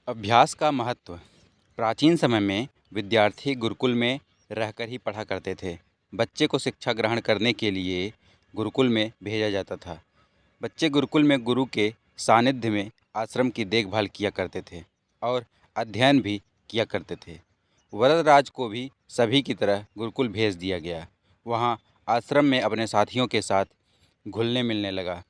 अभ्यास का महत्व। प्राचीन समय में विद्यार्थी गुरुकुल में रहकर ही पढ़ा करते थे। बच्चे को शिक्षा ग्रहण करने के लिए गुरुकुल में भेजा जाता था। बच्चे गुरुकुल में गुरु के सानिध्य में आश्रम की देखभाल किया करते थे और अध्ययन भी किया करते थे। वरदराज को भी सभी की तरह गुरुकुल भेज दिया गया। वहाँ आश्रम में अपने साथियों के साथ घुलने मिलने लगा,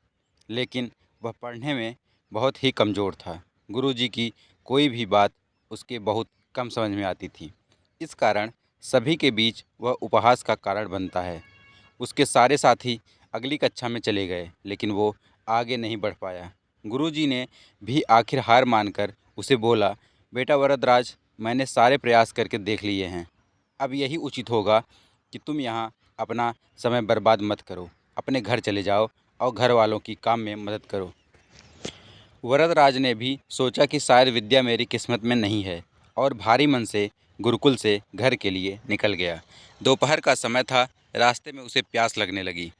लेकिन वह पढ़ने में बहुत ही कमज़ोर था। गुरुजी की कोई भी बात उसके बहुत कम समझ में आती थी। इस कारण सभी के बीच वह उपहास का कारण बनता है। उसके सारे साथी अगली कक्षा में चले गए, लेकिन वो आगे नहीं बढ़ पाया। गुरुजी ने भी आखिर हार मानकर उसे बोला, बेटा वरदराज, मैंने सारे प्रयास करके देख लिए हैं। अब यही उचित होगा कि तुम यहाँ अपना समय बर्बाद मत करो। अपने घर चले जाओ और घर वालों की काम में मदद करो। वरदराज ने भी सोचा कि शायद विद्या मेरी किस्मत में नहीं है और भारी मन से गुरुकुल से घर के लिए निकल गया। दोपहर का समय था। रास्ते में उसे प्यास लगने लगी।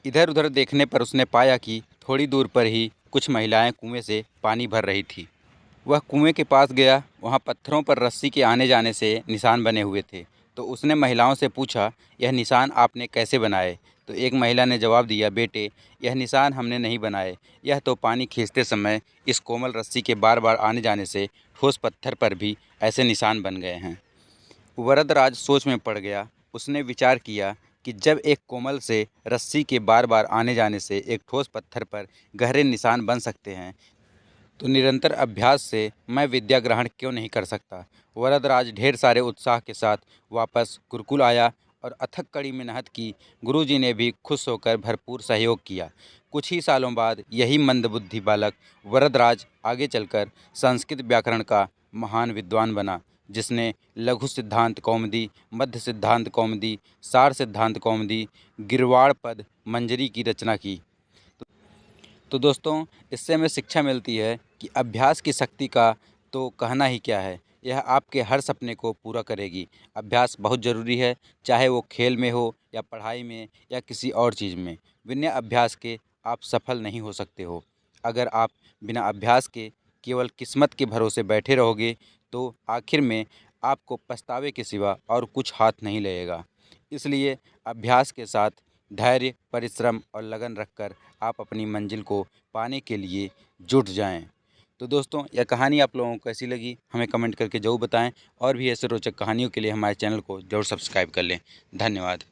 इधर उधर देखने पर उसने पाया कि थोड़ी दूर पर ही कुछ महिलाएं कुएं से पानी भर रही थी। वह कुएं के पास गया। वहां पत्थरों पर रस्सी के आने जाने से निशान बने हुए थे। तो उसने महिलाओं से पूछा, यह निशान आपने कैसे बनाए? तो एक महिला ने जवाब दिया, बेटे, यह निशान हमने नहीं बनाए। यह तो पानी खींचते समय इस कोमल रस्सी के बार बार आने जाने से ठोस पत्थर पर भी ऐसे निशान बन गए हैं। वरदराज सोच में पड़ गया। उसने विचार किया कि जब एक कोमल से रस्सी के बार बार आने जाने से एक ठोस पत्थर पर गहरे निशान बन सकते हैं, तो निरंतर अभ्यास से मैं विद्या ग्रहण क्यों नहीं कर सकता। वरदराज ढेर सारे उत्साह के साथ वापस गुरुकुल आया और अथक कड़ी मेहनत की। गुरुजी ने भी खुश होकर भरपूर सहयोग किया। कुछ ही सालों बाद यही मंदबुद्धि बालक वरदराज आगे चलकर संस्कृत व्याकरण का महान विद्वान बना, जिसने लघु सिद्धांत कौमुदी, मध्य सिद्धांत कौमुदी, सार सिद्धांत कौमुदी, गिरवाड़ पद मंजरी की रचना की। तो दोस्तों, इससे हमें शिक्षा मिलती है कि अभ्यास की शक्ति का तो कहना ही क्या है। यह आपके हर सपने को पूरा करेगी। अभ्यास बहुत ज़रूरी है, चाहे वो खेल में हो या पढ़ाई में या किसी और चीज़ में। बिना अभ्यास के आप सफल नहीं हो सकते हो। अगर आप बिना अभ्यास के केवल किस्मत के भरोसे बैठे रहोगे, तो आखिर में आपको पछतावे के सिवा और कुछ हाथ नहीं लगेगा। इसलिए अभ्यास के साथ धैर्य, परिश्रम और लगन रखकर आप अपनी मंजिल को पाने के लिए जुट जाएं। तो दोस्तों, यह कहानी आप लोगों को कैसी लगी हमें कमेंट करके ज़रूर बताएं और भी ऐसे रोचक कहानियों के लिए हमारे चैनल को ज़रूर सब्सक्राइब कर लें। धन्यवाद।